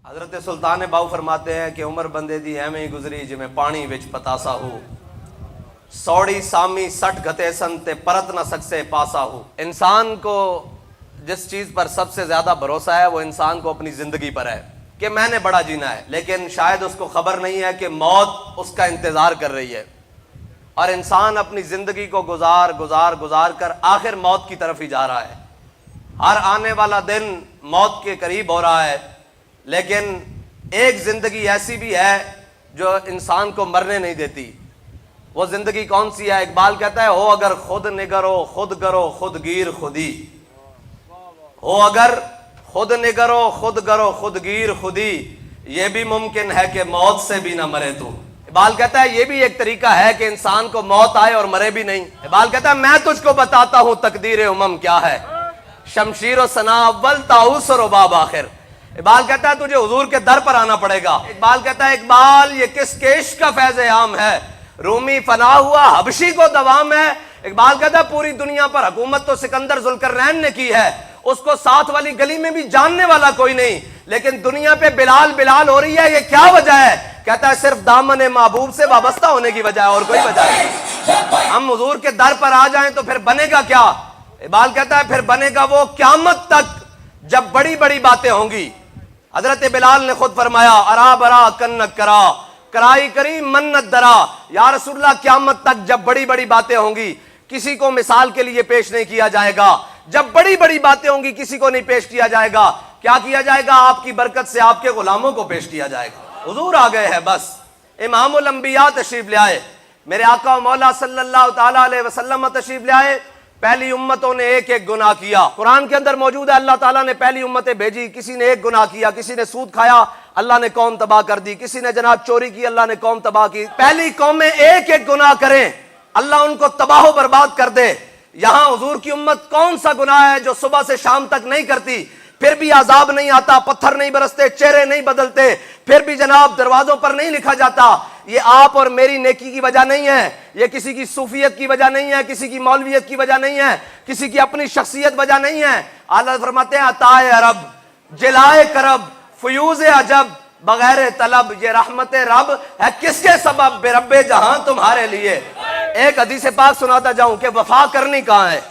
حضرت سلطان باؤ فرماتے ہیں کہ عمر بندے دی ایویں ہی گزری جویں پانی وچ پتاسا ہو، سوڑی سامی سٹ گھتے سن تے پرت نہ سکسے پاسا ہو۔ انسان کو جس چیز پر سب سے زیادہ بھروسہ ہے وہ انسان کو اپنی زندگی پر ہے کہ میں نے بڑا جینا ہے، لیکن شاید اس کو خبر نہیں ہے کہ موت اس کا انتظار کر رہی ہے، اور انسان اپنی زندگی کو گزار کر آخر موت کی طرف ہی جا رہا ہے۔ ہر آنے والا دن موت کے قریب ہو رہا ہے، لیکن ایک زندگی ایسی بھی ہے جو انسان کو مرنے نہیں دیتی۔ وہ زندگی کون سی ہے؟ اقبال کہتا ہے ہو اگر خود نگرو خود گرو خود گیر خودی، ہو اگر خود نگرو خود گرو خود گیر خودی، یہ بھی ممکن ہے کہ موت سے بھی نہ مرے تو۔ اقبال کہتا ہے یہ بھی ایک طریقہ ہے کہ انسان کو موت آئے اور مرے بھی نہیں۔ اقبال کہتا ہے میں تجھ کو بتاتا ہوں تقدیر امم کیا ہے، شمشیر و ثنا اول طاؤس و رباب آخر۔ اقبال کہتا ہے تجھے حضور کے در پر آنا پڑے گا۔ اقبال کہتا ہے اقبال یہ کس کیش کا فیض عام ہے، رومی فنا ہوا حبشی کو دوام ہے۔ اقبال کہتا ہے پوری دنیا پر حکومت تو سکندر ذوالقرنین نے کی ہے، اس کو ساتھ والی گلی میں بھی جاننے والا کوئی نہیں، لیکن دنیا پہ بلال ہو رہی ہے، یہ کیا وجہ ہے؟ کہتا ہے صرف دامن محبوب سے وابستہ ہونے کی وجہ ہے، اور کوئی وجہ نہیں۔ ہم حضور کے در پر آ جائیں تو پھر بنے گا کیا؟ اقبال کہتا ہے پھر بنے گا وہ قیامت تک جب بڑی بڑی باتیں ہوں گی۔ حضرت بلال نے خود فرمایا ارا برا کنک کرا کرائی کری منت درا، یا رسول اللہ قیامت تک جب بڑی بڑی باتیں ہوں گی کسی کو مثال کے لیے پیش نہیں کیا جائے گا، جب بڑی بڑی باتیں ہوں گی کسی کو نہیں پیش کیا جائے گا۔ کیا کیا جائے گا؟ آپ کی برکت سے آپ کے غلاموں کو پیش کیا جائے گا۔ حضور آ گئے ہیں، بس امام الانبیاء تشریف لے آئے، میرے آقا و مولا صلی اللہ تعالی علیہ وسلم تشریف لے آئے۔ پہلی امتوں نے ایک ایک گناہ کیا، قرآن کے اندر موجود ہے اللہ تعالیٰ نے پہلی امتیں بھیجی، کسی نے ایک گناہ کیا، کسی نے سود کھایا اللہ نے قوم تباہ کر دی، کسی نے جناب چوری کی اللہ نے قوم تباہ کی۔ پہلی قومیں ایک ایک گناہ کریں اللہ ان کو تباہ و برباد کر دے۔ یہاں حضور کی امت کون سا گناہ ہے جو صبح سے شام تک نہیں کرتی، پھر بھی عذاب نہیں آتا، پتھر نہیں برستے، چہرے نہیں بدلتے، پھر بھی جناب دروازوں پر نہیں لکھا جاتا؟ یہ آپ اور میری نیکی کی وجہ نہیں ہے، یہ کسی کی صوفیت کی وجہ نہیں ہے، کسی کی مولویت کی وجہ نہیں ہے، کسی کی اپنی شخصیت وجہ نہیں ہے۔ اعلیٰ فرماتے ہیں عطائے عرب جلائے کرب فیوز عجب بغیر طلب، یہ رحمت رب ہے کس کے سبب؟ بے رب جہاں تمہارے لیے۔ ایک حدیث پاک سناتا جاؤں کہ وفا کرنی کہاں ہے؟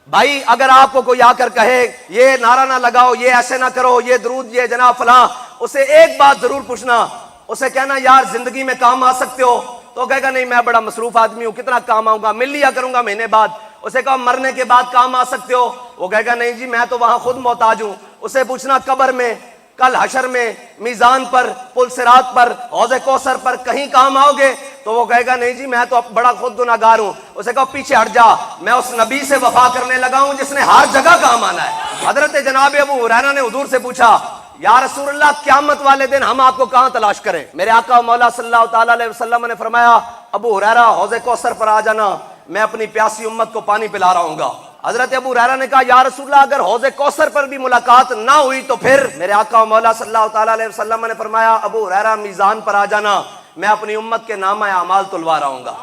بھائی اگر آپ کو کوئی آ کر کہے یہ نعرہ نہ لگاؤ، یہ ایسے نہ کرو، یہ درود، یہ جناب فلاں، اسے ایک بات ضرور پوچھنا، اسے کہنا یار زندگی میں کام آ سکتے ہو؟ تو کہے گا نہیں میں بڑا مصروف آدمی ہوں، کتنا کام آؤں گا، مل لیا کروں گا مہینے بعد۔ اسے کہا مرنے کے بعد کام آ سکتے ہو؟ وہ کہے گا نہیں جی میں تو وہاں خود محتاج ہوں۔ اسے پوچھنا قبر میں، کل حشر میں، میزان پر، پل صراط پر، حوض کوثر پر کہیں کام آؤ گے؟ تو وہ کہے گا نہیں جی میں تو بڑا خود گناہگار ہوں۔ اسے کہا پیچھے ہٹ جا، میں اس نبی سے وفا کرنے لگا ہوں جس نے ہر جگہ کام آنا ہے۔ حضرت جناب ابو ہریرہ نے حضور سے پوچھا یا رسول اللہ قیامت والے دن ہم آپ کو کہاں تلاش کریں؟ میرے آقا و مولا صلی اللہ تعالی علیہ وسلم نے فرمایا ابو ہریرہ حوض کوثر پر آ جانا، میں اپنی پیاسی امت کو پانی پلا رہا ہوں گا۔ حضرت ابو ہریرہ نے کہا یا رسول اللہ اگر حوض کوثر پر بھی ملاقات نہ ہوئی تو پھر؟ میرے آقا و مولا صلی اللہ تعالی علیہ وسلم نے فرمایا ابو ہریرہ میزان پر آ جانا، میں اپنی امت کے نامہ اعمال تلوا رہا ہوں گا۔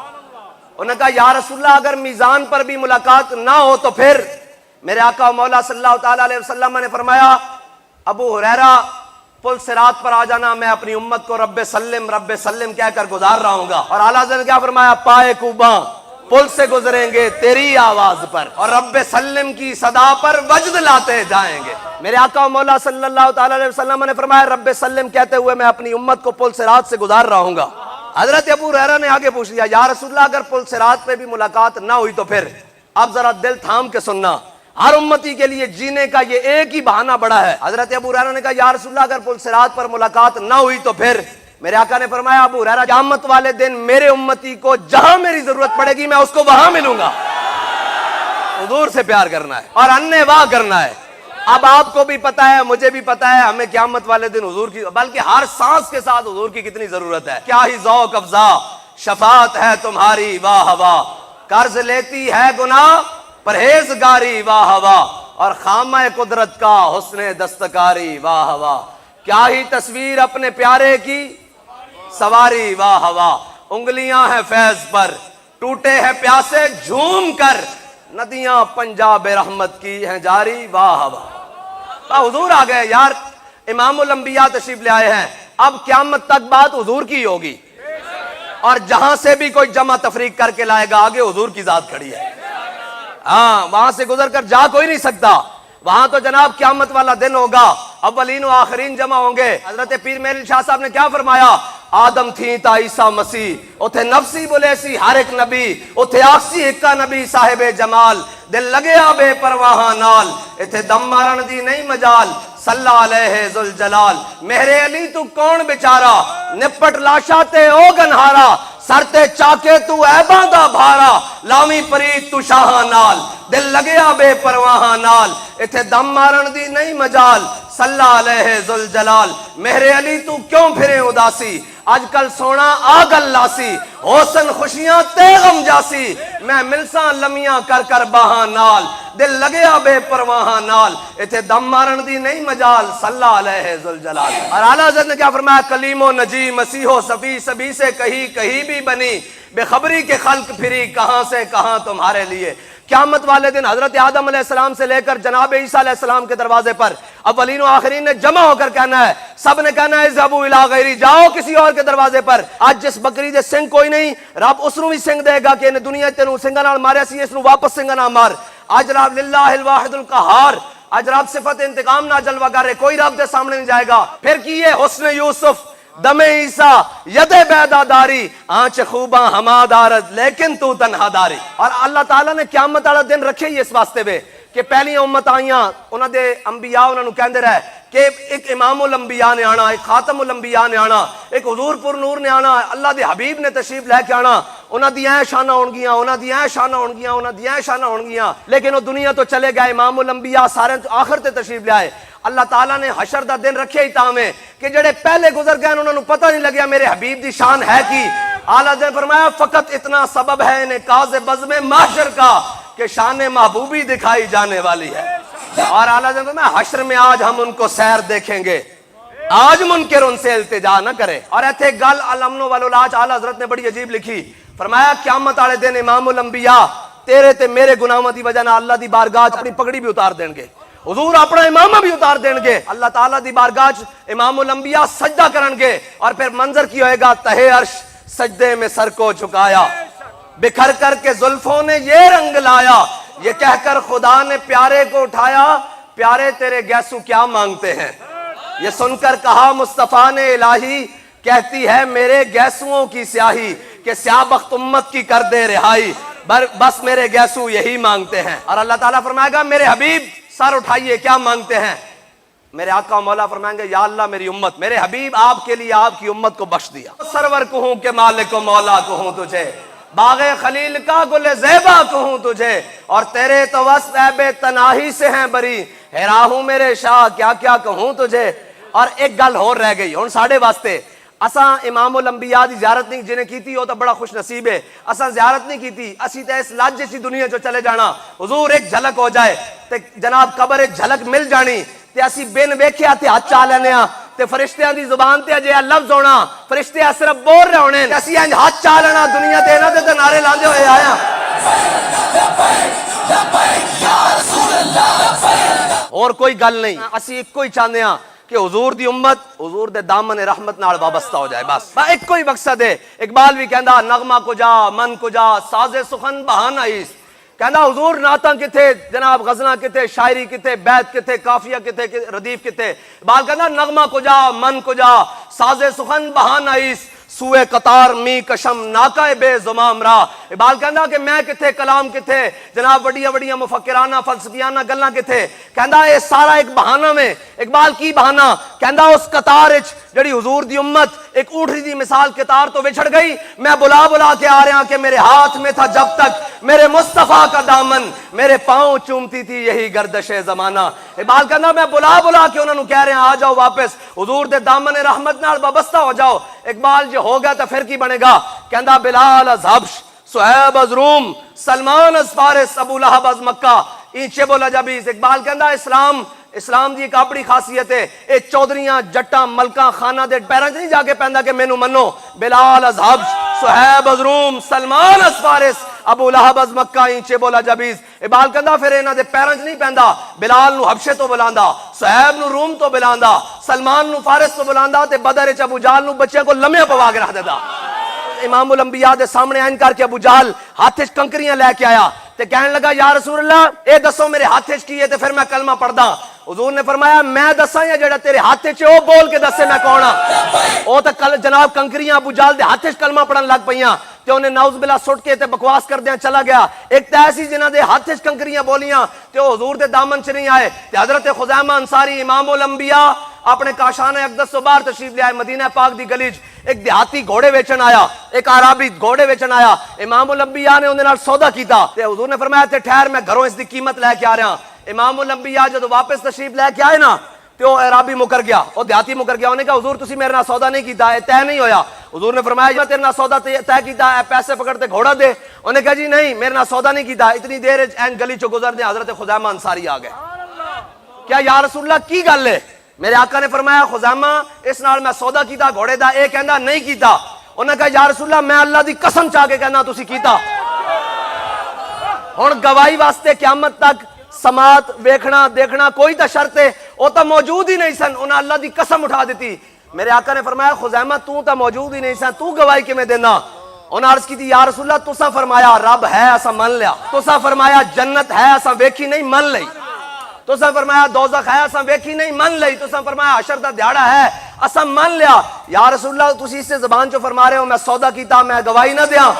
انہوں نے کہا یا رسول اللہ اگر میزان پر بھی ملاقات نہ ہو تو پھر؟ میرے آقا و مولا صلی اللہ تعالی علیہ وسلم نے فرمایا ابو ہریرہ پل صراط پر آ جانا، میں اپنی امت کو رب سلم کہہ کر گزار رہا ہوں گا۔ اور اعلیٰ حضرت نے کیا فرمایا؟ پائے کوباں پل سے گزریں گے تیری آواز پر، اور رب سلم کی صدا پر وجد لاتے جائیں گے۔ میرے آقا و مولا صلی اللہ تعالی علیہ وسلم نے فرمایا رب سلم کہتے ہوئے میں اپنی امت کو پل صراط سے گزار رہا ہوں گا۔ حضرت ابو ہریرہ نے آگے پوچھ لیا یا رسول اللہ اگر پل صراط پہ بھی ملاقات نہ ہوئی تو پھر؟ اب ذرا دل تھام کے سننا، ہر امتی کے لیے جینے کا یہ ایک ہی بہانہ بڑا ہے۔ حضرت ابو ہریرہ نے کہا یا رسول اللہ اگر پل صراط پر ملاقات نہ ہوئی تو پھر؟ میرے آقا نے فرمایا ابو ہریرہ قیامت والے دن میرے امتی کو جہاں میری ضرورت پڑے گی میں اس کو وہاں ملوں گا۔ حضور سے پیار کرنا ہے اور اننے واہ کرنا ہے۔ اب آپ کو بھی پتا ہے، مجھے بھی پتا ہے، ہمیں قیامت والے دن حضور کی بلکہ ہر سانس کے ساتھ حضور کی کتنی ضرورت ہے۔ کیا ہی ذوق افزا شفاعت ہے تمہاری واہ واہ، قرض لیتی ہے گناہ پرہیزگاری واہ واہ، اور خامہ قدرت کا حسن دستکاری واہ واہ۔ کیا ہی تصویر اپنے پیارے کی سواری واہ واہ، انگلیاں ہیں فیض پر ٹوٹے ہیں پیاسے جھوم کر، ندیاں پنجاب رحمت کی ہیں جاری واہ واہ۔ حضور آ گئے یار، امام الانبیاء تشریف لے آئے ہیں، اب قیامت تک بات حضور کی ہوگی، اور جہاں سے بھی کوئی جمع تفریق کر کے لائے گا آگے حضور کی ذات کھڑی ہے، ہاں وہاں سے گزر کر جا کوئی نہیں سکتا، وہاں تو جناب قیامت والا دن ہوگا، اولین و آخرین جمع ہوں گے۔ حضرت پیر میرل شاہ صاحب نے کیا فرمایا؟ آدم تھی تا عیسیٰ مسیح، اتھے نفسی بولے سی ہر ایک نبی، اتھے آخسی اکا نبی صاحب جمال، دل لگیا بے پرواہ نال، اتھے دم مارن دی نہیں مجال، صلی علیہ ذوالجلال، میرے علی تو کون بیچارہ، نپٹ لاشا تے او گنہارا، سرتے چاکے تو ایباں دا بھارا، لاویں پرید تو شاہاں نال، دل لگیا بے پرواہ نال، اتھے دم مارن دی نہیں مجال، صلی علیہ ذوالجلال، میرے علی تو کیوں پھرے اداسی، آج کل سونا آگل لاسی، حسن خوشیاں تے غم جاسی، میں ملساں لمیاں کر کر باہاں نال، دل لگیا بے پرواہ نال، اتھے دم مارن دی نہیں مجال، صلی علیہ ذوالجلال۔ اور اعلیٰ حضرت نے کیا فرمایا؟ کلیم و نجی مسیح و صفی سبھی سے کہیں بھی بنی، بے خبری کے خلق پھری کہاں سے کہاں تمہارے لیے۔ قیامت والے دن حضرت آدم علیہ السلام سے لے کر جناب عیسیٰ علیہ السلام کے دروازے پر اولین و آخرین نے جمع ہو کر کہنا ہے، سب نے کہنا ہے اذهبوا الی غیری، جاؤ کسی اور کے دروازے پر۔ آج جس بکری دے سنگ کوئی نہیں، رب اس نو بھی سنگ دے گا کہ انہیں دنیا تینوں سنگا نال ماریا سی، اس نو واپس سنگا نہ مار۔ آج رب للہ الواحد القہار، آج رب صفت انتقام نہ جلوہ کرے، کوئی رب دے سامنے نہیں جائے گا۔ پھر کیے حسن یوسف دم عیسیٰ ید بیدا داری، آنچ خوباں ہما دارد لیکن تو تنہا داری۔ اور اللہ تعالیٰ نے قیامت والا دن رکھے ہی اس واسطے میں کہ پہلی امت آئیاں انہاں دے انبیاء انہاں نو کہندے رہے کہ ایک امام الانبیاء نے آنا، ایک خاتم الانبیاء نے آنا، ایک حضور پر نور نے آنا، اللہ دے حبیب نے تشریف لے کے آنا، انہاں دی ایں شانہ ہونگیاں، انہاں دی ایں شانہ ہونگیاں، انہاں دی ایں شانہ ہونگیاں، لیکن وہ دنیا تو چلے گئے، امام الانبیاء سارے آخر تے تشریف لے آئے۔ اللہ تعالیٰ نے حشر دا دن رکھے ہی تامے کہ جڑے پہلے گزر گئے انہوں نے پتہ نہیں لگیا میرے حبیب دی شان ہے کی۔ اعلیٰ نے فرمایا فقط اتنا سبب ہے انہیں کاز بزم محشر کا کہ شان محبوبی دکھائی جانے والی ہے۔ اور اعلیٰ نے فرمایا حشر میں آج ہم ان کو سیر دیکھیں گے، آج منکر ان سے التجا نہ کرے۔ اور ایتھے گل الامن والعلاج اعلیٰ حضرت نے بڑی عجیب لکھی، فرمایا قیامت والے دن امام الانبیاء تیرے تے میرے گناہاں دی وجہ نہ اللہ دی بارگاہ اپنی پگڑی بھی اتار دیں گے، حضور اپنا امامہ بھی اتار دیں گے، اللہ تعالیٰ دی بارگاہ امام الانبیاء سجدہ کرن گے، اور پھر منظر کی ہوئے گا تہے عرش سجدے میں سر کو جھکایا، بکھر کر کے زلفوں نے یہ رنگ لایا، یہ کہہ کر خدا نے پیارے کو اٹھایا، پیارے تیرے گیسو کیا مانگتے ہیں، یہ سن کر کہا مصطفیٰ نے الہی کہتی ہے میرے گیسوؤں کی سیاہی کہ سیاہ بخت امت کی کر دے رہائی، بس میرے گیسو یہی مانگتے ہیں۔ اور اللہ تعالیٰ فرمائے گا میرے حبیب سر اٹھائیے کیا مانگتے ہیں، میرے آقا مولا فرمائیں گے یا اللہ میری امت، میرے حبیب آپ کے لیے آپ کی امت کو بخش دیا، سرور کہوں کہ مالک و مولا کہوں تجھے، باغ خلیل کا گل زیبا کہوں تجھے، اور تیرے تو وصف عیب تناہی سے ہیں بری، حیرا ہوں میرے شاہ کیا کیا کہوں تجھے۔ اور ایک گل اور رہ گئی ہن ساڈے واسطے، اساں امام الانبیاء دی زیارت نہیں جنہیں کیتی ہو تو بڑا خوش نصیب ہے، اساں زیارت نہیں کیتی، اسی تے اس لاج جیسی دنیا جو چلے جانا، حضور ایک جھلک ہو جائے تے جناب قبر ایک جھلک مل جانی تے اسی بن ویکھیا تے ہاتھ چا لینے ہاں تے فرشتیاں دی زبان تے اجے لفظ ہونا، فرشتے صرف بول رہے ہونے تے اسی انج ہاتھ چا لینا دنیا تے انہاں دے نعرے لاندے ہوئے آیا اور کوئی گل نہیں، اسی ایک کوئی چاہندے ہاں کہ حضور دی امت حضور دے دامن رحمت نال وابستہ ہو جائے، بس ایک کوئی مقصد ہے۔ اقبال بھی کہندا نغمہ کجا من کجا ساز سخن بہانہ ایس، کہندا حضور نعتاں کتے جناب غزلاں کتے شاعری کتے بیت کتے قافیہ کتے ردیف کتے، اقبال کہندا نغمہ کجا من کجا ساز سخن بہانہ ایس، سوئے قطار می کشم ناکہ بے زمام را، اقبال کہندا کہ میں کتے کلام کتے جناب وڈیاں وڈیاں مفکرانہ فلسفیانہ گلاں کتے، کہندا یہ سارا ایک بہانہ میں، اقبال کی بہانہ، کہندا اس قطار وچ جڑی حضور دی امت ایک اونٹری دی مثال قطار تو وچھڑ گئی، میں بلا بلا کے آ رہا کہ میرے ہاتھ میں تھا جب تک میرے مصطفیٰ کا دامن، میرے پاؤں چومتی تھی یہی گردش زمانہ، اقبال کہندا میں بلا بلا کے انہوں نے کہہ رہے ہیں آ جاؤ واپس حضور دے دامن رحمت نال وابستہ ہو جاؤ۔ اقبال جو ہوگا تو پھر کی بنے گا، کہندا بلال از حبش صہیب از روم سلمان از فارس ابو لہب از مکہ اینچے بولا جبیز۔ اقبال کہندا اسلام دی ایک اپنی خاصیت ہے، اے چودھریاں جٹاں ملکاں خانہ دے پیراں نہیں جا کے پیندا کہ مینوں منو، بلال از حبش صہیب از روم سلمان از فارس ابو لہب از مکہ اینچے بولا جبیز اقبال کہندا پھر انہاں دے پیراں وچ نہیں پیندا بلال نو حبشے تو بلاندا صہیب نو روم تو بلاندا سلمان نو فارس تو بلاندا تے بدر وچ ابو جہل نو بچے کو لمحے پوا کے رکھ دیندا امام الانبیاء دے سامنے این کر کے ابو جہل ہاتھ وچ کنکریاں لے کے آیا تے کہنے لگا یا رسول اللہ اے دسو میرے ہاتھ وچ کی ہے تے پھر میں کلمہ پڑھدا حضور نے فرمایا میں دساں یا جڑا تیرے ہاتھ وچ او بول کے دسے میں کون ہاں او تے کل جناب کنکریاں ابو جہل دے ہاتھ وچ کلمہ پڑھن لگ پیاں تے انہیں نعوذ باللہ سٹ کے تے بکواس کردیاں چلا گیا ایک تے ایسی جنہاں دے ہاتھ وچ کنکریاں بولیاں تے او حضور دے دامن چ نہیں آئے تے حضرت خزیمہ انصاری امام الانبیاء اپنے کاشان اقدس تو باہر تشریف لے آئے مدینہ پاک دی گلی ایک دیہاتی گھوڑے ویچن آیا ایک عربی گھوڑے ویچن آیا امام الانبیاء نے انہاں نال سودا کیتا تے حضور نے فرمایا تے ٹھہر میں گھروں اس دی قیمت لے کے آ رہا امام الانبیاء جب واپس تشریف لے کے آئے نا تے وہ عربی مکر گیا وہ دیہاتی مکر گیا انہوں نے کہا حضور تسی میرے نال سودا نہیں کیتا ہے طے نہیں ہویا حضور نے فرمایا میں تیرے نال سودا طے کیتا ہے پیسے پکڑتے گھوڑا دے انہوں نے کہا جی نہیں میرے نال سودا نہیں کیتا اتنی دیر این گلی چو گزر دے حضرت خزیمہ انصاری آ گئے کیا یا رسول اللہ کی گل ہے میرے آقا نے فرمایا خزیمہ اس نال میں سودا کیتا گھوڑے دا اے کہندا نہیں کیتا انہوں نے کہا یا رسول اللہ میں اللہ دی قسم چاہ کے کہنا تسی کیتا ہن گواہی واسطے قیامت تک سماعت ویکھنا دیکھنا کوئی تا شرط ہے وہ تو موجود ہی نہیں سن انہاں اللہ دی قسم اٹھا دیتی میرے آقا نے فرمایا خزیمہ تو تا موجود ہی نہیں سن تو گواہی کیویں دینا انہاں عرض کی تھی یا رسول اللہ تساں فرمایا رب ہے اساں من لیا تساں فرمایا جنت ہے اساں ویکھی نہیں من لئی تساں فرمایا دوزخ ہے اساں ویکھی نہیں من لئی تساں فرمایا حشر دا دیہاڑا ہے اساں من لیا یا رسول اللہ تسی اس سے زبان چوں فرما رہے ہو میں سودا کیتا میں گواہی نہ دیاں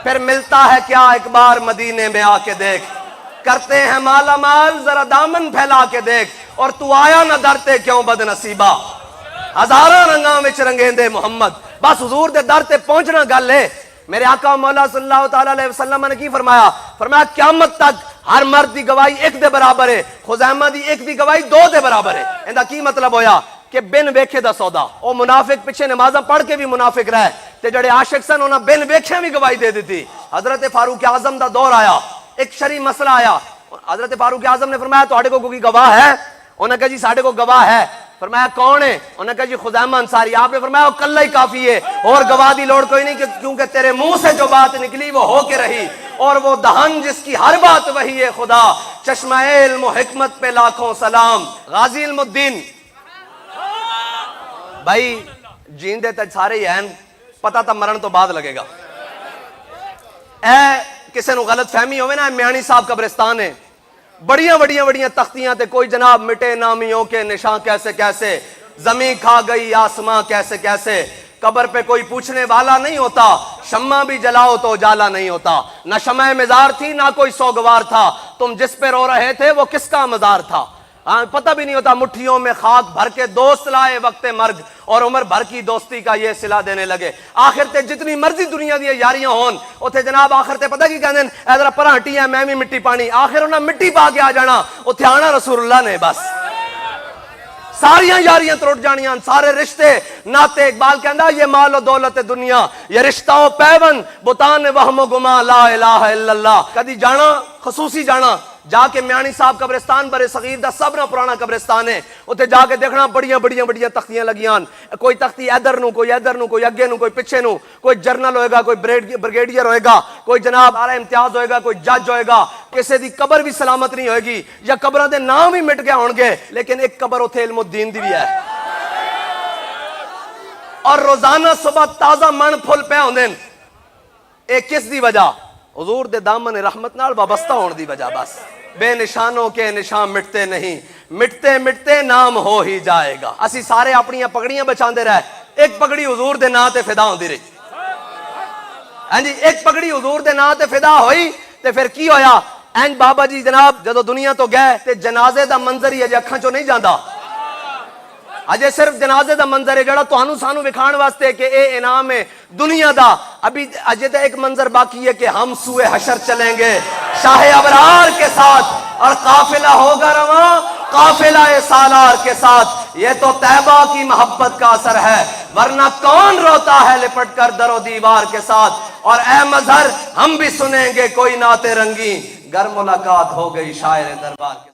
پھر ملتا ہے کیا ایک بار مدینے میں آ کے دیکھ کرتے ہیں مالا مال ذرا دامن پھیلا کے دیکھ اور تو آیا نہ درتے کیوں بد نصیبہ ہزاراں رنگاں وچ رنگیندے محمد بس حضور دے در تے پہنچنا گل ہے میرے آقا مولا صلی اللہ تعالی علیہ وسلم نے کی فرمایا فرمایا قیامت تک ہر مرد دی گواہی ایک دے برابر ہے خزیمہ دی ایک دی گواہی دو دے برابر ہے ایندا کی مطلب ہویا کہ بن ویکھے دا سودا او منافق پیچھے نمازاں پڑھ کے بھی منافق رہے تے جڑے عاشق سن انہاں بن ویکھے بھی گواہی دے دیتی حضرت فاروق اعظم دا دور آیا ایک شرعی مسئلہ آیا حضرت فاروق اعظم نے فرمایا تہاڈے کو کوئی گواہ ہے انہوں نے کہا جی ساڈے کو گواہ ہے فرمایا کون ہے انہوں نے کہا جی خزیمہ انصاری آپ نے فرمایا وہ کلہ ہی کافی ہے اور گواہ دی لوڑ کوئی نہیں کیونکہ تیرے منہ سے جو بات نکلی وہ ہو کے رہی اور وہ دہن جس کی ہر بات وہی ہے خدا چشمہ علم و حکمت پہ لاکھوں سلام غازی علم الدین بھائی جیندے تے سارے ہی ہیں پتہ تا مرن تو بعد لگے گا اے کسے نو غلط فہمی ہوئے نا میانی صاحب قبرستان ہے بڑیاں تختیاں تے کوئی جناب مٹے نامیوں کے نشان کیسے کیسے زمین کھا گئی آسمان کیسے کیسے قبر پہ کوئی پوچھنے والا نہیں ہوتا شمع بھی جلاؤ تو اجالا نہیں ہوتا نہ شمع مزار تھی نہ کوئی سوگوار تھا تم جس پہ رو رہے تھے وہ کس کا مزار تھا پتہ بھی نہیں ہوتا مٹھیوں میں خاک بھر کے دوست لائے وقت مرگ اور عمر بھر کی دوستی کا یہ صلہ دینے لگے آخر تے جتنی مرضی دنیا دی یاریاں ہون اوتھے جناب آخر تے پتہ کی کہندے اے ذرا پرا ہٹی ہے میں بھی مٹی پانی آخر انہاں مٹی پا کے آ جانا اوتھے آنا رسول اللہ نے بس ساریاں یاریاں ترٹ جانیاں سارے رشتے ناتے اقبال کہندا یہ مال و دولت دنیا یہ رشتہ و پیون بتان وہم و گما لا الہ الا اللہ کدی جانا خصوصی جانا جا کے میانی صاحب قبرستان برے صغیر دا سب نہ پرانا قبرستان ہے اتنے جا کے دیکھنا بڑیاں تختیاں لگیاں کوئی تختی ادھر نو کوئی اگے نو کوئی پیچھے نو کوئی جرنل ہوئے گا کوئی بریگیڈیئر ہوئے گا کوئی جناب اعلی امتیاز ہوئے گا کوئی جج ہوئے گا کسی دی قبر بھی سلامت نہیں ہوئے گی یا قبراں دے نام ہی مٹ گئے ہون گے لیکن ایک قبر اتھے علم الدین دی بھی ہے اور روزانہ صبح تازہ من پھل پہ ہوندے اے کس دی وجہ حضور دے دامن رحمت نال وابستہ ہون دی وجہ بس بے نشانوں کے نشان مٹتے نہیں مٹتے نام ہو ہی جائے گا اسی سارے اپنی پگڑیاں بچاندے رہے ایک پگڑی حضور دے نا تے فدا ہوندی رہی ہاں جی ایک پگڑی حضور دے نا تے فدا ہوئی تے پھر کی ہویا این بابا جی جناب جدو دنیا تو گئے تے جنازے دا منظر ہی اجے اکھاں چوں نہیں جاندا اجے صرف جنازے دا منظر ہے جڑا تانوں سانوں وکھاؤن واسطے کہ اے انعام ہے دنیا دا ابھی اجے تے ایک منظر باقی ہے کہ ہم سوئے حشر چلیں گے شاہ ابرار کے ساتھ اور قافلہ ہوگا رواں قافلہ سالار کے ساتھ یہ تو طیبہ کی محبت کا اثر ہے ورنہ کون روتا ہے لپٹ کر در و دیوار کے ساتھ اور اے مظہر ہم بھی سنیں گے کوئی نعت رنگی گر ملاقات ہو گئی شاعر دربار کے